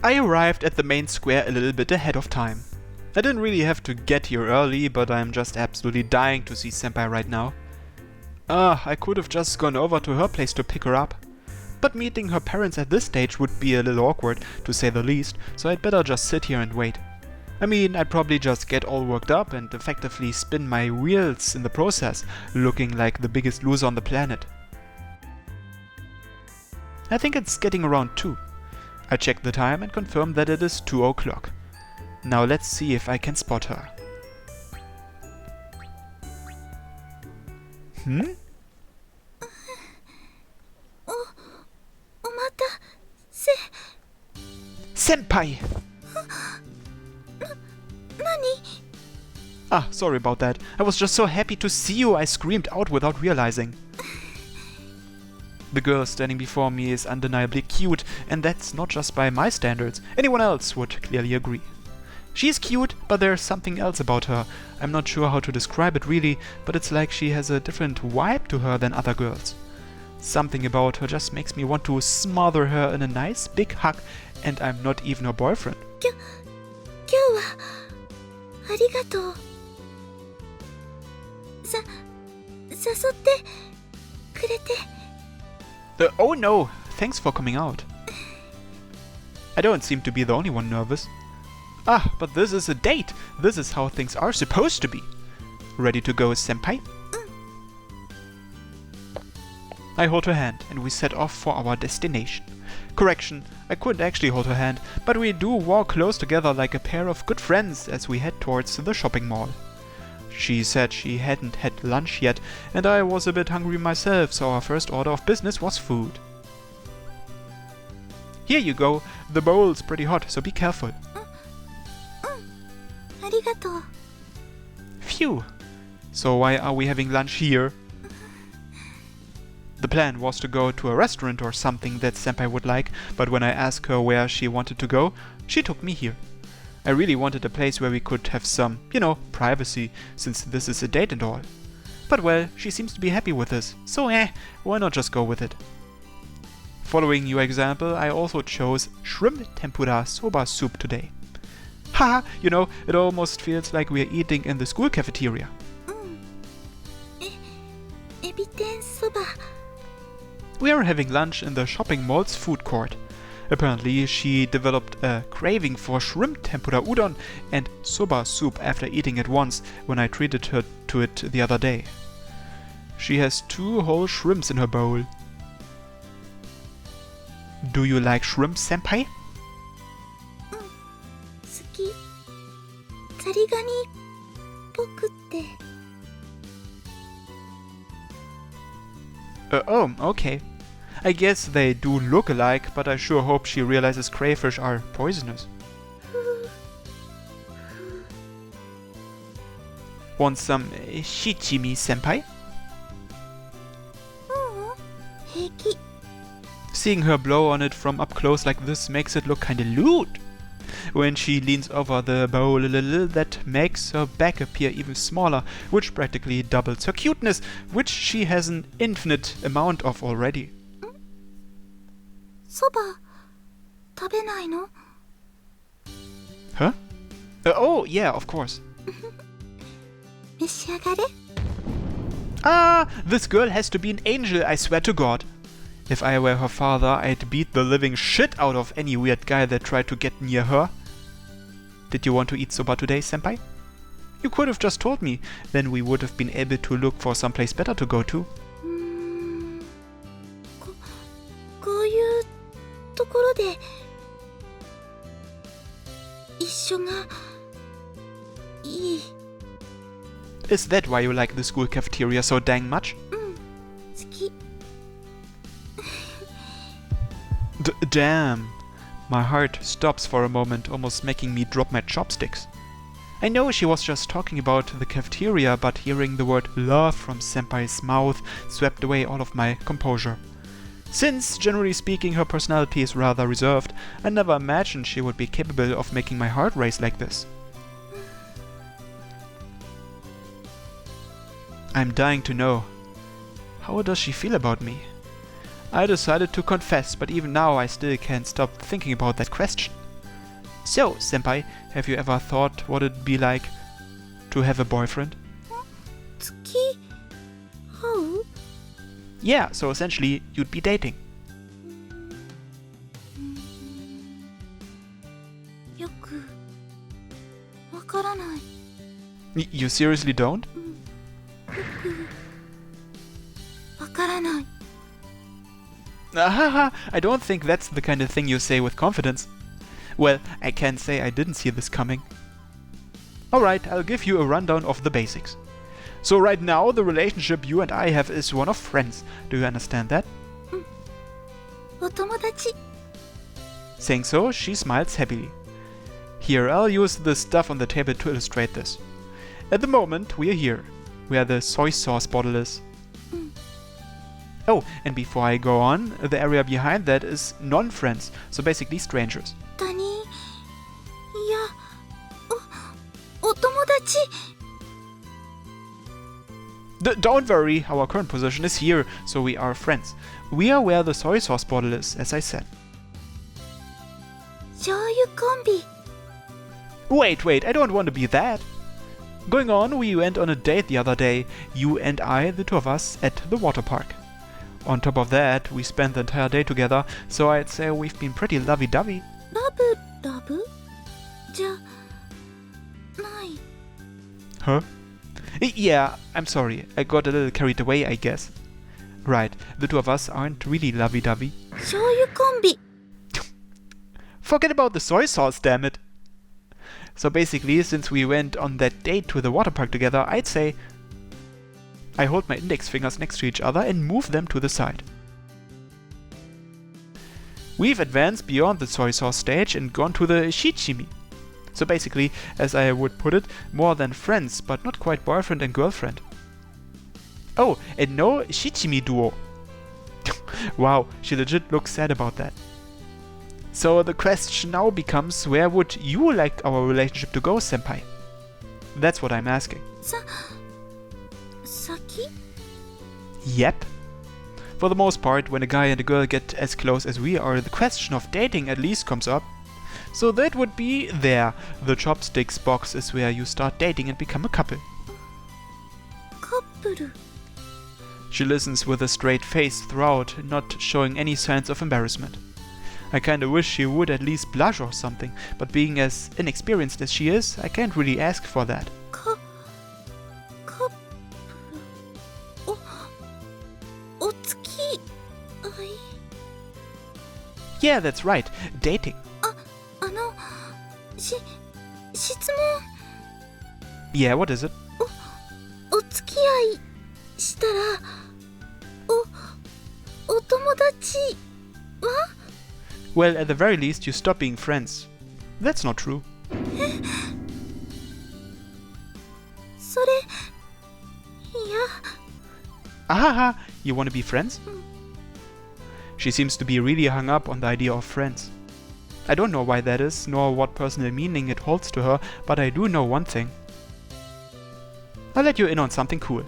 I arrived at the main square a little bit ahead of time. I didn't really have to get here early, but I'm just absolutely dying to see Senpai right now. I could have just gone over to her place to pick her up. But meeting her parents at this stage would be a little awkward, to say the least, so I'd better just sit here and wait. I mean, I'd probably just get all worked up and effectively spin my wheels in the process, looking like the biggest loser on the planet. I think it's getting around 2. I checked the time and confirmed that it is 2 o'clock. Now let's see if I can spot her. Senpai! Ah, sorry about that. I was just so happy to see you, I screamed out without realizing. The girl standing before me is undeniably cute, and that's not just by my standards. Anyone else would clearly agree. She's cute, but there's something else about her. I'm not sure how to describe it really, but it's like she has a different vibe to her than other girls. Something about her just makes me want to smother her in a nice big hug, and I'm not even her boyfriend. Oh no, thanks for coming out. I don't seem to be the only one nervous. Ah, but this is a date. This is how things are supposed to be. Ready to go, senpai? I hold her hand and we set off for our destination. Correction, I couldn't actually hold her hand, but we do walk close together like a pair of good friends as we head towards the shopping mall. She said she hadn't had lunch yet, and I was a bit hungry myself, so our first order of business was food. Here you go. The bowl's pretty hot, so be careful. Phew. So why are we having lunch here? The plan was to go to a restaurant or something that senpai would like, but when I asked her where she wanted to go, she took me here. I really wanted a place where we could have some, privacy, since this is a date and all. But well, she seems to be happy with this, so why not just go with it? Following your example, I also chose shrimp tempura soba soup today. Haha, it almost feels like we are eating in the school cafeteria. We are having lunch in the shopping mall's food court. Apparently, she developed a craving for shrimp tempura udon and soba soup after eating it once when I treated her to it the other day. She has 2 whole shrimps in her bowl. Do you like shrimp, senpai? Oh, okay. I guess they do look alike, but I sure hope she realizes crayfish are poisonous. Want some shichimi, senpai? Seeing her blow on it from up close like this makes it look kinda lewd. When she leans over the bowl a little, that makes her back appear even smaller, which practically doubles her cuteness, which she has an infinite amount of already. Huh? Oh, yeah, of course. This girl has to be an angel, I swear to God. If I were her father, I'd beat the living shit out of any weird guy that tried to get near her. Did you want to eat soba today, senpai? You could have just told me, then we would have been able to look for someplace better to go to. Is that why you like the school cafeteria so dang much? Damn. My heart stops for a moment, almost making me drop my chopsticks. I know she was just talking about the cafeteria, but hearing the word love from senpai's mouth swept away all of my composure. Since, generally speaking, her personality is rather reserved, I never imagined she would be capable of making my heart race like this. I'm dying to know. How does she feel about me? I decided to confess, but even now I still can't stop thinking about that question. So, senpai, have you ever thought what it'd be like to have a boyfriend? 付き合う Yeah, so essentially, you'd be dating. よくわからない。 You seriously don't? わからない。 Ahaha, I don't think that's the kind of thing you say with confidence. Well, I can't say I didn't see this coming. Alright, I'll give you a rundown of the basics. So right now, the relationship you and I have is one of friends. Do you understand that? お友達。 Saying so, she smiles happily. Here, I'll use the stuff on the table to illustrate this. At the moment, we are here, where the soy sauce bottle is. Oh, and before I go on, the area behind that is non-friends, so basically strangers. 他人。いや、お友達。 Don't worry, our current position is here, so we are friends. We are where the soy sauce bottle is, as I said. 醤油コンビ。 Wait, I don't want to be that. Going on, we went on a date the other day, you and I, the two of us, at the water park. On top of that, we spent the entire day together, so I'd say we've been pretty lovey-dovey. ラブじゃない。 Huh? Yeah, I'm sorry, I got a little carried away, I guess. Right, the two of us aren't really lovey-dovey. 醤油コンビ。 Forget about the soy sauce, damn it! So basically, since we went on that date to the water park together, I'd say I hold my index fingers next to each other and move them to the side. We've advanced beyond the soy sauce stage and gone to the shichimi. So basically, as I would put it, more than friends, but not quite boyfriend and girlfriend. Oh, and no shichimi duo. Wow, she legit looks sad about that. So the question now becomes, where would you like our relationship to go, senpai? That's what I'm asking. 先 Yep. For the most part, when a guy and a girl get as close as we are, the question of dating at least comes up. So that would be there. The chopsticks box is where you start dating and become a couple. カップル。 She listens with a straight face throughout, not showing any signs of embarrassment. I kinda wish she would at least blush or something, but being as inexperienced as she is, I can't really ask for that. カップル。お付き合い。 Yeah, that's right. Dating. 質問。 Yeah, what is it? お付き合いしたら、お友達は Well, at the very least, you stop being friends. That's not true. それ、いや。 Ahaha, you wanna be friends? She seems to be really hung up on the idea of friends. I don't know why that is, nor what personal meaning it holds to her, but I do know one thing. I'll let you in on something cool.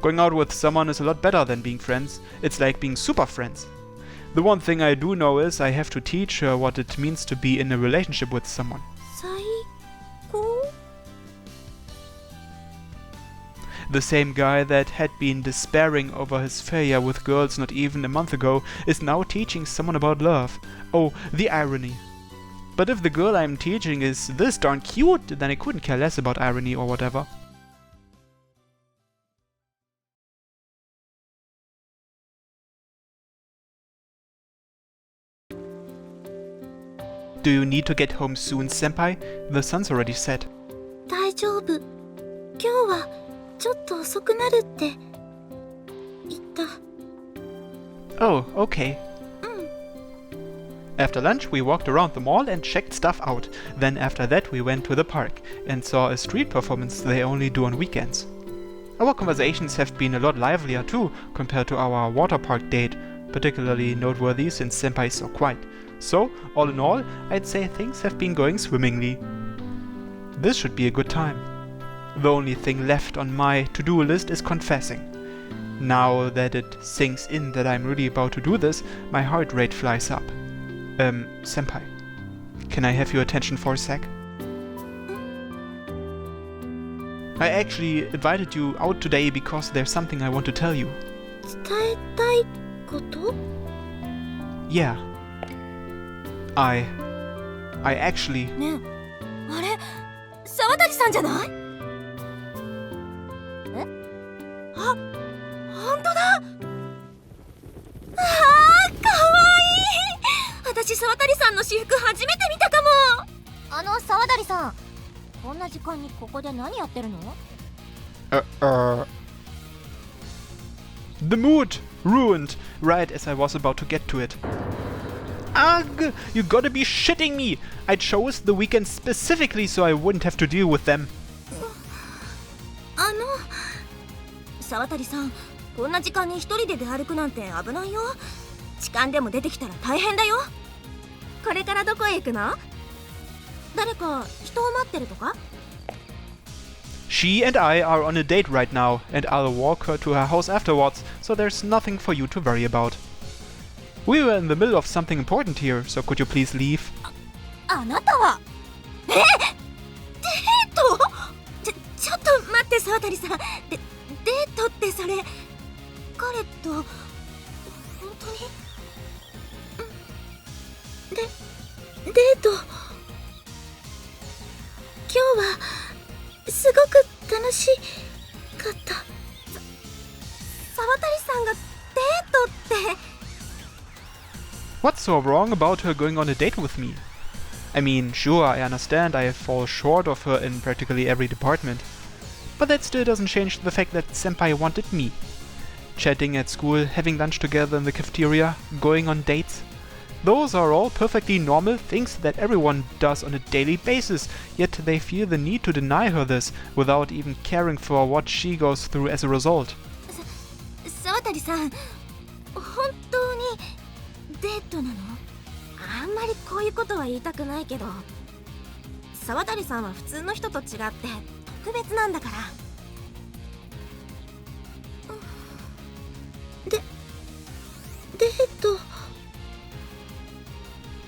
Going out with someone is a lot better than being friends. It's like being super friends. The one thing I do know is I have to teach her what it means to be in a relationship with someone. 最高 The same guy that had been despairing over his failure with girls not even a month ago is now teaching someone about love. Oh, the irony. But if the girl I'm teaching is this darn cute, then I couldn't care less about irony or whatever. Do you need to get home soon, senpai? The sun's already set. 大丈夫。今日はちょっと遅くなるって言った。 Oh, okay. After lunch, we walked around the mall and checked stuff out. Then after that, we went to the park and saw a street performance they only do on weekends. Our conversations have been a lot livelier too, compared to our water park date, particularly noteworthy since senpai is so quiet. So, all in all, I'd say things have been going swimmingly. This should be a good time. The only thing left on my to-do list is confessing. Now that it sinks in that I'm really about to do this, my heart rate flies up. Senpai, Can I have your attention for a sec? I actually invited you out today because there's something I want to tell you. 伝えたいこと？ Yeah. I actually... ねえ、あれ沢谷さんじゃない？え？あ、ほんとだ！あー、かわいい！私沢谷さんの私服初めて見たかも。沢谷さん、こんな時間にここで何やってるの？ The mood ruined right as I was about to get to it. Ugh! You gotta be shitting me! I chose the weekend specifically so I wouldn't have to deal with them. 沢谷さん、こんな時間に一人で出歩くなんて危ないよ。痴漢でも出てきたら大変だよ。これからどこへ行くの？誰か人を待ってるとか？ She and I are on a date right now, and I'll walk her to her house afterwards, so there's nothing for you to worry about. We were in the middle of something important here, so could you please leave? あなたはデート？ちょっと待って沢谷さん。デートってそれ彼と本当に？デート。今日はすごく楽しかった。沢谷さんがデートって。 What's so wrong about her going on a date with me? I mean, sure, I understand I fall short of her in practically every department. But that still doesn't change the fact that Senpai wanted me. Chatting at school, having lunch together in the cafeteria, going on dates. Those are all perfectly normal things that everyone does on a daily basis, yet they feel the need to deny her this, without even caring for what she goes through as a result. 沢谷さん、本当にデートなの？あんまりこういうことは言いたくないけど、沢谷さんは普通の人と違って特別なんだから。デート。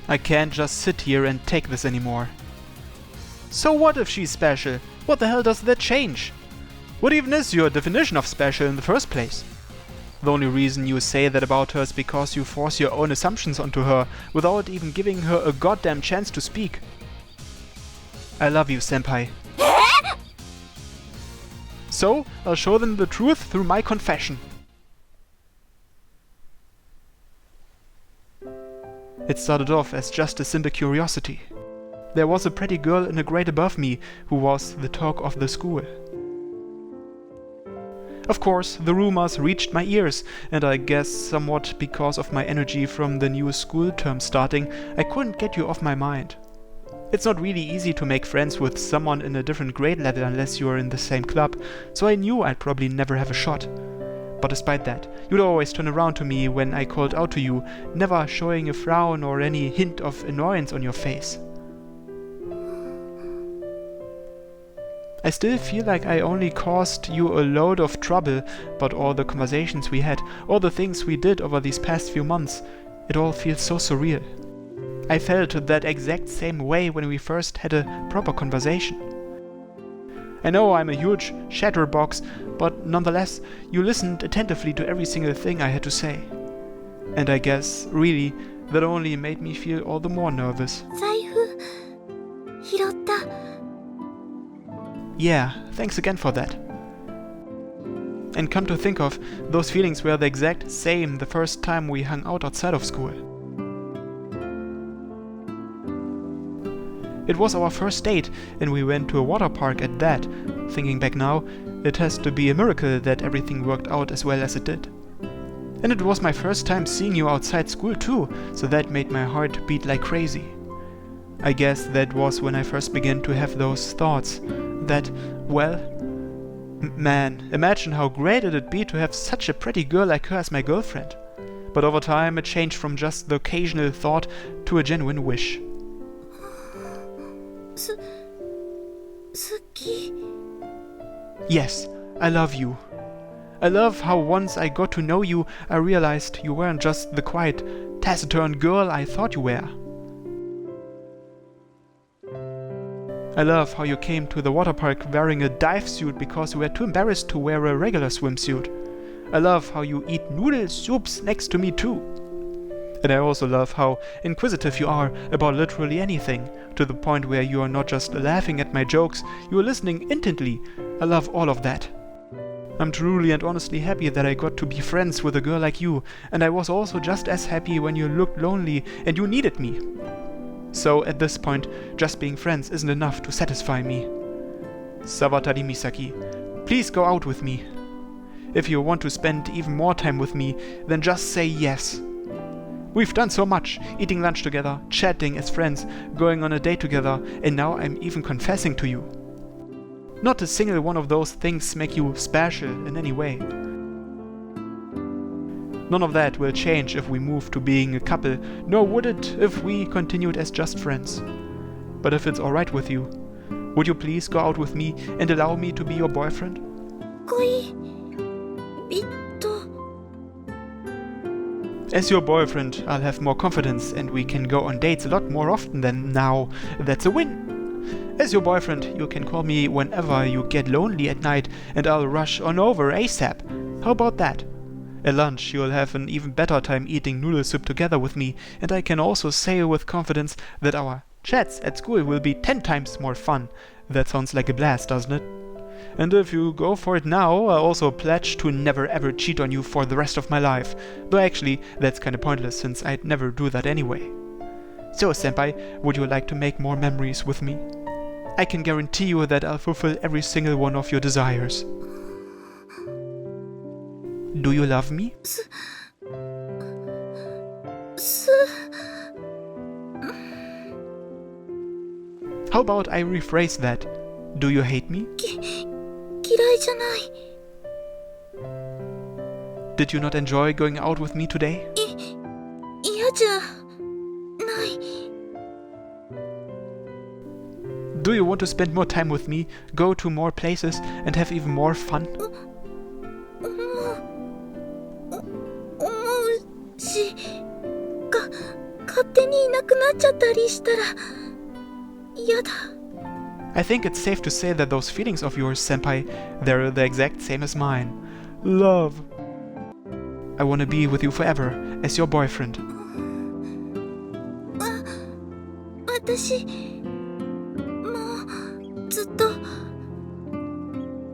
I can't just sit here and take this anymore. So what if she's special? What the hell does that change? What even is your definition of special in the first place? The only reason you say that about her is because you force your own assumptions onto her without even giving her a goddamn chance to speak. I love you, senpai. So, I'll show them the truth through my confession. It started off as just a simple curiosity. There was a pretty girl in a grade above me who was the talk of the school. Of course, the rumors reached my ears, and I guess somewhat because of my energy from the new school term starting, I couldn't get you off my mind. It's not really easy to make friends with someone in a different grade level unless you're in the same club, so I knew I'd probably never have a shot. But despite that, you'd always turn around to me when I called out to you, never showing a frown or any hint of annoyance on your face. I still feel like I only caused you a load of trouble, but all the conversations we had, all the things we did over these past few months, it all feels so surreal. I felt that exact same way when we first had a proper conversation. I know I'm a huge chatterbox, but nonetheless, you listened attentively to every single thing I had to say. And I guess, really, that only made me feel all the more nervous. 財布拾った。 Yeah, thanks again for that. And come to think of, those feelings were the exact same the first time we hung out outside of school. It was our first date, and we went to a water park at that. Thinking back now, it has to be a miracle that everything worked out as well as it did. And it was my first time seeing you outside school too, so that made my heart beat like crazy. I guess that was when I first began to have those thoughts that, well, man, imagine how great it'd be to have such a pretty girl like her as my girlfriend. But over time it changed from just the occasional thought to a genuine wish. 好き。 Yes, I love you. I love how once I got to know you, I realized you weren't just the quiet, taciturn girl I thought you were. I love how you came to the water park wearing a dive suit because you were too embarrassed to wear a regular swimsuit. I love how you eat noodle soups next to me too. And I also love how inquisitive you are about literally anything, to the point where you are not just laughing at my jokes, you are listening intently. I love all of that. I'm truly and honestly happy that I got to be friends with a girl like you, and I was also just as happy when you looked lonely and you needed me. So at this point, just being friends isn't enough to satisfy me. Sawatari Misaki, please go out with me. If you want to spend even more time with me, then just say yes. We've done so much, eating lunch together, chatting as friends, going on a date together, and now I'm even confessing to you. Not a single one of those things make you special in any way. None of that will change if we move to being a couple, nor would it if we continued as just friends. But if it's alright with you, would you please go out with me and allow me to be your boyfriend? 恋人 As your boyfriend, I'll have more confidence and we can go on dates a lot more often than now. That's a win. As your boyfriend, you can call me whenever you get lonely at night and I'll rush on over ASAP. How about that? At lunch, you'll have an even better time eating noodle soup together with me, and I can also say with confidence that our chats at school will be 10 times more fun. That sounds like a blast, doesn't it? And if you go for it now, I also pledge to never ever cheat on you for the rest of my life. Though actually, that's kinda pointless since I'd never do that anyway. So, senpai, would you like to make more memories with me? I can guarantee you that I'll fulfill every single one of your desires. Do you love me? How about I rephrase that? Do you hate me? 嫌いじゃない Did you not enjoy going out with me today? 嫌じゃない Do you want to spend more time with me, go to more places, and have even more fun? 思うし勝手にいなくなっちゃったりしたら嫌だ I think it's safe to say that those feelings of yours, senpai, they're the exact same as mine. Love. I want to be with you forever, as your boyfriend. 私もうずっと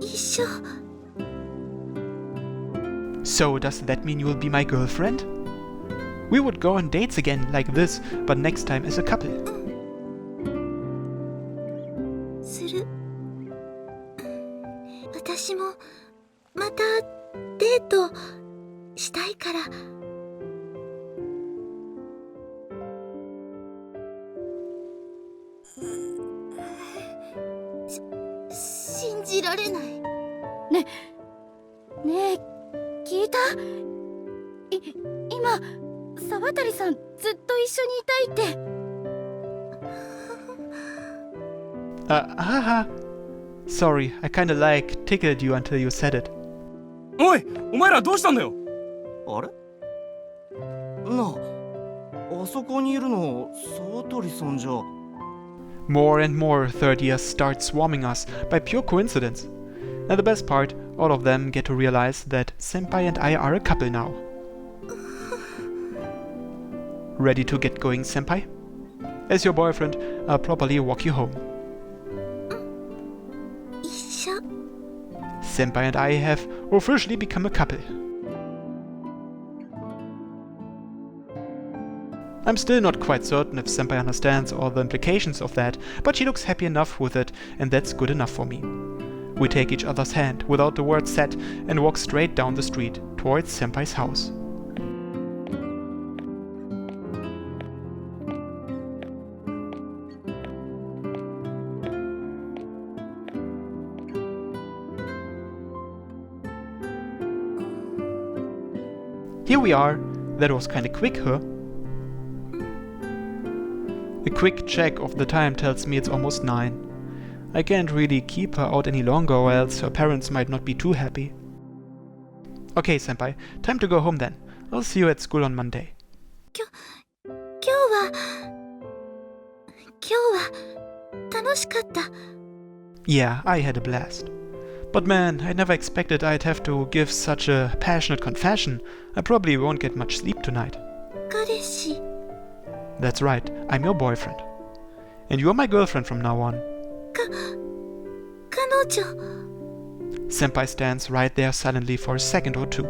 一緒 So does that mean you'll be my girlfriend? We would go on dates again like this, but next time as a couple. する私もまたデートしたいから信じられないねえ聞いた今沢渡さんずっと一緒にいたいって Sorry, I kinda tickled you until you said it. おい、お前らどうしたんだよ。あれなあ、あそこにいるの沢渡さんじゃ。 More and more third years start swarming us by pure coincidence. And the best part, all of them get to realize that senpai and I are a couple now. Ready to get going, senpai? As your boyfriend, I'll properly walk you home. 一緒 Senpai and I have officially become a couple. I'm still not quite certain if Senpai understands all the implications of that, but she looks happy enough with it, and that's good enough for me. We take each other's hand without the word said and walk straight down the street towards Senpai's house. Here we are. That was kinda quick, huh? A quick check of the time tells me it's almost 9. I can't really keep her out any longer or else her parents might not be too happy. Okay, senpai, time to go home then. I'll see you at school on Monday. 今日は楽楽しかった。 Yeah, I had a blast. But man, I never expected I'd have to give such a passionate confession. I probably won't get much sleep tonight. 彼氏。 That's right, I'm your boyfriend. And you're my girlfriend from now on. 彼女。 Senpai stands right there silently for a second or two.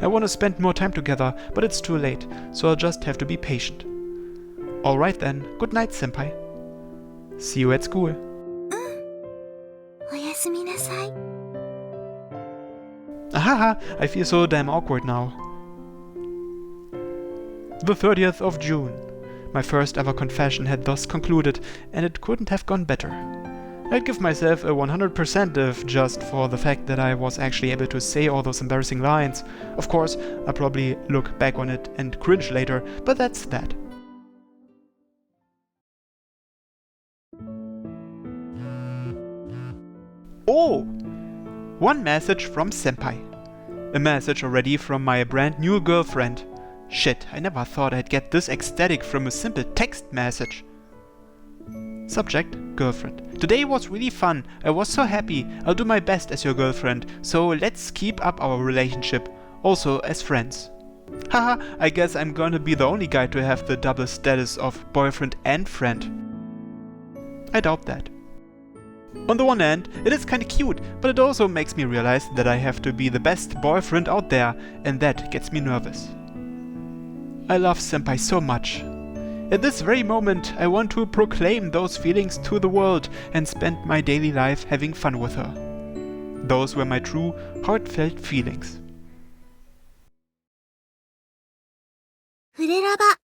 I want to spend more time together, but it's too late, so I'll just have to be patient. Alright then, good night, Senpai. See you at school. おやすみなさい。 Ahaha, I feel so damn awkward now. The 30th of June. My first ever confession had thus concluded, and it couldn't have gone better. I'd give myself a 100% if just for the fact that I was actually able to say all those embarrassing lines. Of course, I'll probably look back on it and cringe later, but that's that. Oh! One message from Senpai. A message already from my brand new girlfriend. Shit, I never thought I'd get this ecstatic from a simple text message. Subject, girlfriend. Today was really fun. I was so happy. I'll do my best as your girlfriend, so let's keep up our relationship, also as friends. Haha, I guess I'm gonna be the only guy to have the double status of boyfriend and friend. I doubt that. On the one hand, it is kinda cute, but it also makes me realize that I have to be the best boyfriend out there, and that gets me nervous. I love Senpai so much. At this very moment, I want to proclaim those feelings to the world and spend my daily life having fun with her. Those were my true, heartfelt feelings. フレラバ